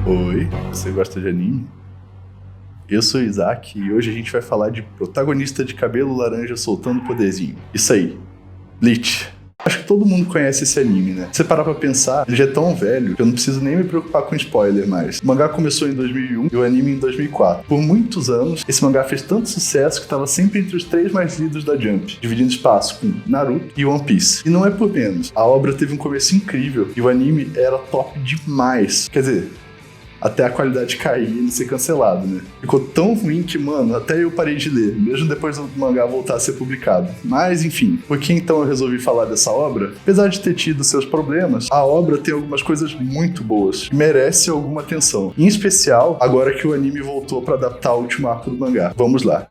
Oi, você gosta de anime? Eu sou o Isaac e hoje a gente vai falar de protagonista de cabelo laranja soltando poderzinho. Isso aí, Bleach. Acho que todo mundo conhece esse anime, né? Se você parar pra pensar, ele já é tão velho que eu não preciso nem me preocupar com spoiler mais. O mangá começou em 2001 e o anime em 2004. Por muitos anos, esse mangá fez tanto sucesso que estava sempre entre os 3 mais lidos da Jump, dividindo espaço com Naruto e One Piece. E não é por menos. A obra teve um começo incrível e o anime era top demais. Quer dizer, até a qualidade cair e ser cancelado, né? Ficou tão ruim que, mano, até eu parei de ler, mesmo depois do mangá voltar a ser publicado. Mas, enfim, por que então eu resolvi falar dessa obra? Apesar de ter tido seus problemas, a obra tem algumas coisas muito boas, que merecem alguma atenção. Em especial, agora que o anime voltou para adaptar o último arco do mangá. Vamos lá.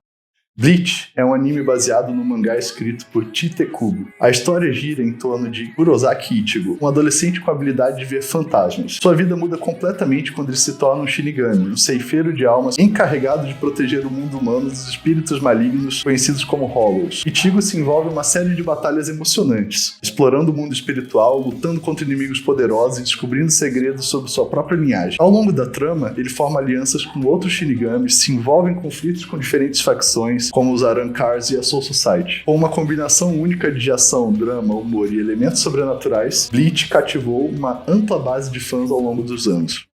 Bleach é um anime baseado no mangá escrito por Tite Kubo. A história gira em torno de Kurosaki Ichigo, um adolescente com a habilidade de ver fantasmas. Sua vida muda completamente quando ele se torna um Shinigami, um ceifeiro de almas encarregado de proteger o mundo humano dos espíritos malignos conhecidos como Hollows. Ichigo se envolve em uma série de batalhas emocionantes, explorando o mundo espiritual, lutando contra inimigos poderosos e descobrindo segredos sobre sua própria linhagem. Ao longo da trama, ele forma alianças com outros Shinigamis, se envolve em conflitos com diferentes facções, como os Arancars e a Soul Society. Com uma combinação única de ação, drama, humor e elementos sobrenaturais, Bleach cativou uma ampla base de fãs ao longo dos anos.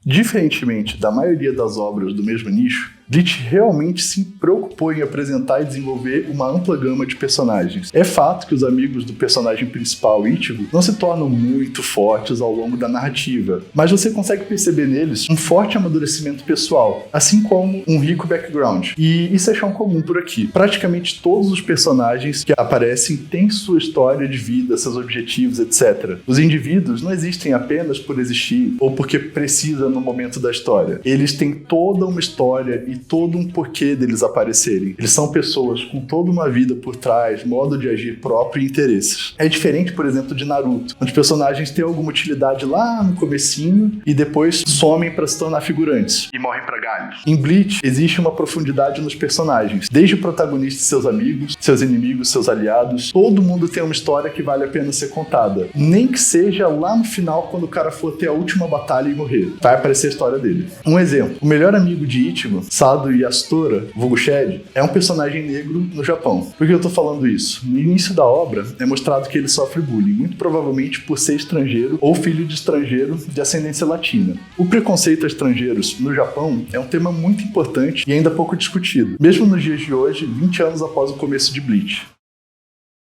Diferentemente da maioria das obras do mesmo nicho, Bleach realmente se preocupou em apresentar e desenvolver uma ampla gama de personagens. É fato que os amigos do personagem principal, Ichigo, não se tornam muito fortes ao longo da narrativa, mas você consegue perceber neles um forte amadurecimento pessoal, assim como um rico background. E isso é chão comum por aqui. Praticamente todos os personagens que aparecem têm sua história de vida, seus objetivos, etc. Os indivíduos não existem apenas por existir ou porque precisa no momento da história. Eles têm toda uma história e todo um porquê deles aparecerem. Eles são pessoas com toda uma vida por trás, modo de agir próprio e interesses. É diferente, por exemplo, de Naruto, onde personagens têm alguma utilidade lá no comecinho e depois somem para se tornar figurantes e morrem para galhos. Em Bleach, existe uma profundidade nos personagens, desde o protagonista e seus amigos, seus inimigos, seus aliados. Todo mundo tem uma história que vale a pena ser contada, nem que seja lá no final, quando o cara for ter a última batalha e morrer. Vai aparecer a história dele. Um exemplo, o melhor amigo de Ichigo, Sado Yasutora, vulgo Shed, é um personagem negro no Japão. Por que eu tô falando isso? No início da obra, é mostrado que ele sofre bullying, muito provavelmente por ser estrangeiro ou filho de estrangeiro de ascendência latina. O preconceito a estrangeiros no Japão é um tema muito importante e ainda pouco discutido, mesmo nos dias de hoje, 20 anos após o começo de Bleach.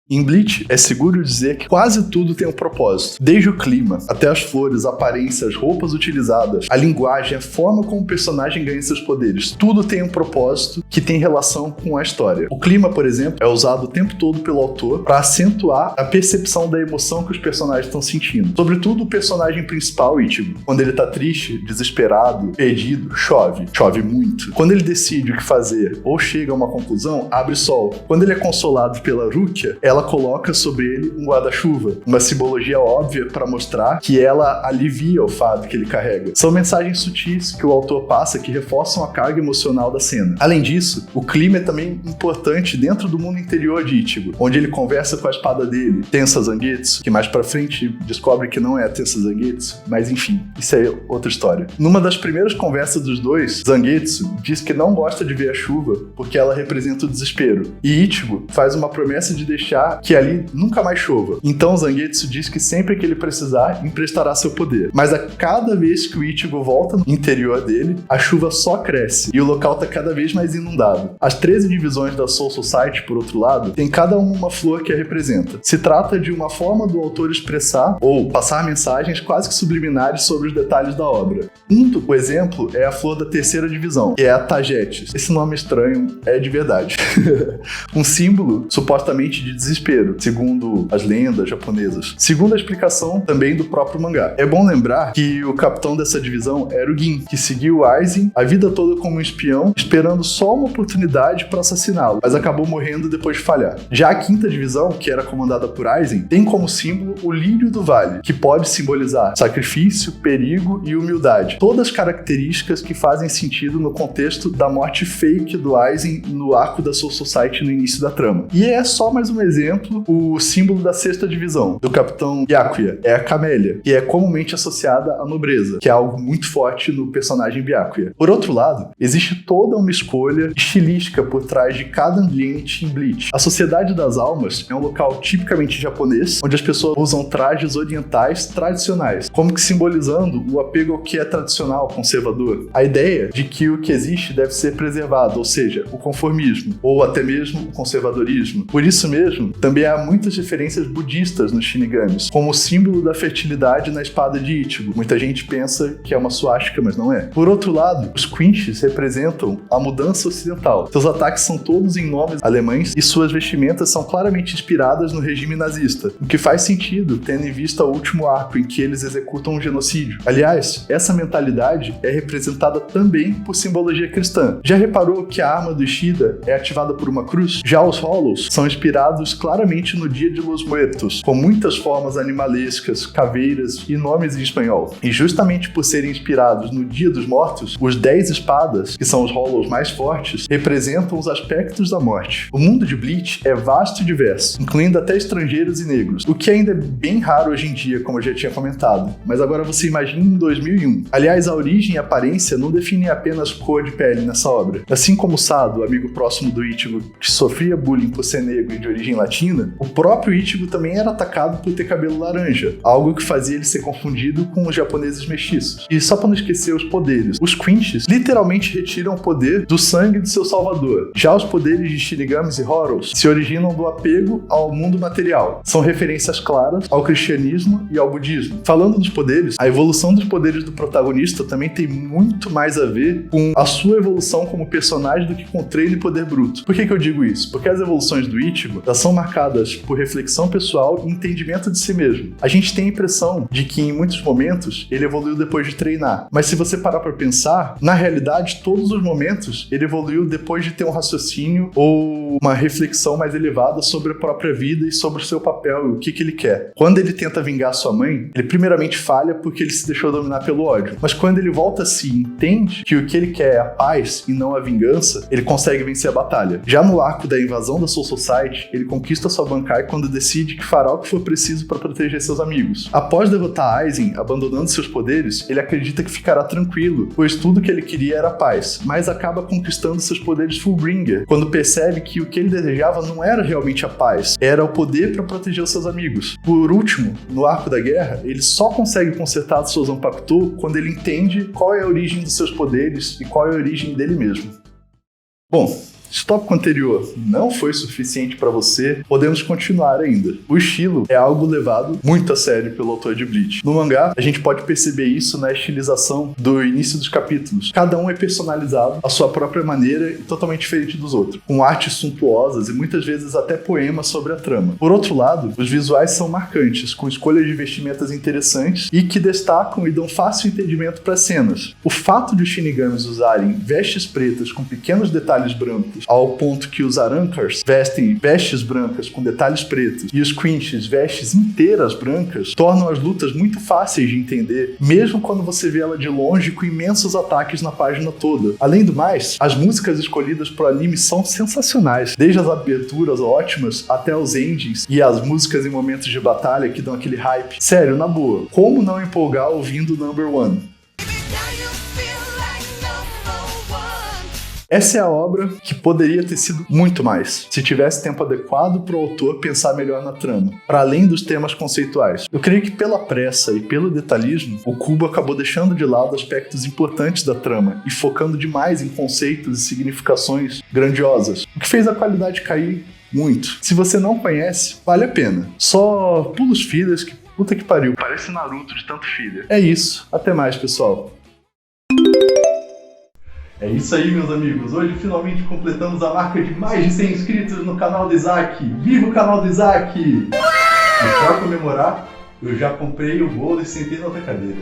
Em Bleach, é seguro dizer que quase tudo tem um propósito. Desde o clima, até as flores, a aparência, as roupas utilizadas, a linguagem, a forma como o personagem ganha seus poderes. Tudo tem um propósito que tem relação com a história. O clima, por exemplo, é usado o tempo todo pelo autor para acentuar a percepção da emoção que os personagens estão sentindo. Sobretudo o personagem principal, Ichigo. Quando ele tá triste, desesperado, perdido, chove. Chove muito. Quando ele decide o que fazer ou chega a uma conclusão, abre sol. Quando ele é consolado pela Rukia, ela coloca sobre ele um guarda-chuva, uma simbologia óbvia para mostrar que ela alivia o fardo que ele carrega. São mensagens sutis que o autor passa que reforçam a carga emocional da cena. Além disso, o clima é também importante dentro do mundo interior de Ichigo, onde ele conversa com a espada dele, Tensa Zangetsu, que mais pra frente descobre que não é a Tensa Zangetsu, mas enfim, isso é outra história. Numa das primeiras conversas dos dois, Zangetsu diz que não gosta de ver a chuva porque ela representa o desespero, e Ichigo faz uma promessa de deixar que ali nunca mais chova. Então Zangetsu diz que sempre que ele precisar, emprestará seu poder. Mas a cada vez que o Ichigo volta no interior dele, a chuva só cresce e o local tá cada vez mais inundado. As 13 divisões da Soul Society, por outro lado, tem cada uma flor que a representa. Se trata de uma forma do autor expressar ou passar mensagens quase que subliminares sobre os detalhes da obra. O exemplo é a flor da terceira divisão, que é a Tagetes. Esse nome estranho é de verdade. Um símbolo supostamente de desespero, segundo as lendas japonesas. Segundo a explicação também do próprio mangá. É bom lembrar que o capitão dessa divisão era o Gin, que seguiu Aizen a vida toda como um espião, esperando só uma oportunidade para assassiná-lo, mas acabou morrendo depois de falhar. Já a quinta divisão, que era comandada por Aizen, tem como símbolo o lírio do vale, que pode simbolizar sacrifício, perigo e humildade. Todas características que fazem sentido no contexto da morte fake do Aizen no arco da Soul Society no início da trama. E é só mais um exemplo exemplo, o símbolo da 6ª divisão, do capitão Byakuya, é a camélia, que é comumente associada à nobreza, que é algo muito forte no personagem Byakuya. Por outro lado, existe toda uma escolha estilística por trás de cada ambiente em Bleach. A Sociedade das Almas é um local tipicamente japonês, onde as pessoas usam trajes orientais tradicionais, como que simbolizando o apego ao que é tradicional, conservador. A ideia de que o que existe deve ser preservado, ou seja, o conformismo, ou até mesmo o conservadorismo. Por isso mesmo, também há muitas referências budistas nos Shinigamis, como o símbolo da fertilidade na espada de Ichigo. Muita gente pensa que é uma suástica, mas não é. Por outro lado, os Quinches representam a mudança ocidental. Seus ataques são todos em nomes alemães e suas vestimentas são claramente inspiradas no regime nazista, o que faz sentido, tendo em vista o último arco em que eles executam um genocídio. Aliás, essa mentalidade é representada também por simbologia cristã. Já reparou que a arma do Ishida é ativada por uma cruz? Já os Hollows são inspirados claramente no Dia de los Muertos, com muitas formas animalescas, caveiras e nomes em espanhol. E justamente por serem inspirados no Dia dos Mortos, os 10 espadas, que são os Hollows mais fortes, representam os aspectos da morte. O mundo de Bleach é vasto e diverso, incluindo até estrangeiros e negros, o que ainda é bem raro hoje em dia, como eu já tinha comentado. Mas agora você imagina em 2001. Aliás, a origem e a aparência não definem apenas cor de pele nessa obra. Assim como Sado, amigo próximo do Ichigo, que sofria bullying por ser negro e de origem latina, o próprio Ichigo também era atacado por ter cabelo laranja, algo que fazia ele ser confundido com os japoneses mestiços. E só para não esquecer os poderes, os Quinches literalmente retiram o poder do sangue de seu salvador. Já os poderes de Shinigamis e Hollows se originam do apego ao mundo material. São referências claras ao cristianismo e ao budismo. Falando dos poderes, a evolução dos poderes do protagonista também tem muito mais a ver com a sua evolução como personagem do que com treino e poder bruto. Por que eu digo isso? Porque as evoluções do Ichigo, elas são marcadas por reflexão pessoal e entendimento de si mesmo. A gente tem a impressão de que em muitos momentos ele evoluiu depois de treinar, mas se você parar pra pensar, na realidade todos os momentos ele evoluiu depois de ter um raciocínio ou uma reflexão mais elevada sobre a própria vida e sobre o seu papel e o que ele quer. Quando ele tenta vingar sua mãe, ele primeiramente falha porque ele se deixou dominar pelo ódio, mas quando ele volta a si e entende que o que ele quer é a paz e não a vingança, ele consegue vencer a batalha. Já no arco da invasão da Soul Society, ele conquista sua Bankai quando decide que fará o que for preciso para proteger seus amigos. Após derrotar Aizen, abandonando seus poderes, ele acredita que ficará tranquilo, pois tudo que ele queria era paz, mas acaba conquistando seus poderes Fullbringer, quando percebe que o que ele desejava não era realmente a paz, era o poder para proteger os seus amigos. Por último, no arco da guerra, ele só consegue consertar a sua Zanpakuto quando ele entende qual é a origem dos seus poderes e qual é a origem dele mesmo. Bom, se o tópico anterior não foi suficiente para você, podemos continuar ainda. O estilo é algo levado muito a sério pelo autor de Bleach. No mangá, a gente pode perceber isso na estilização do início dos capítulos. Cada um é personalizado à sua própria maneira e totalmente diferente dos outros, com artes suntuosas e muitas vezes até poemas sobre a trama. Por outro lado, os visuais são marcantes, com escolhas de vestimentas interessantes e que destacam e dão fácil entendimento para as cenas. O fato de os Shinigamis usarem vestes pretas com pequenos detalhes brancos, ao ponto que os Arankars vestem vestes brancas com detalhes pretos e os Quinches vestes inteiras brancas, tornam as lutas muito fáceis de entender, mesmo quando você vê ela de longe com imensos ataques na página toda. Além do mais, as músicas escolhidas pro anime são sensacionais, desde as aberturas ótimas até os endings e as músicas em momentos de batalha que dão aquele hype. Sério, na boa, como não empolgar ouvindo Number One? Essa é a obra que poderia ter sido muito mais, se tivesse tempo adequado para o autor pensar melhor na trama, para além dos temas conceituais. Eu creio que pela pressa e pelo detalhismo, o Kubo acabou deixando de lado aspectos importantes da trama e focando demais em conceitos e significações grandiosas, o que fez a qualidade cair muito. Se você não conhece, vale a pena. Só pula os fillers que puta que pariu. Parece Naruto de tanto filler. É isso. Até mais, pessoal. É isso aí, meus amigos. Hoje finalmente completamos a marca de mais de 100 inscritos no canal do Isaac. Viva o canal do Isaac! E para comemorar, eu já comprei o bolo e sentei na outra cadeira.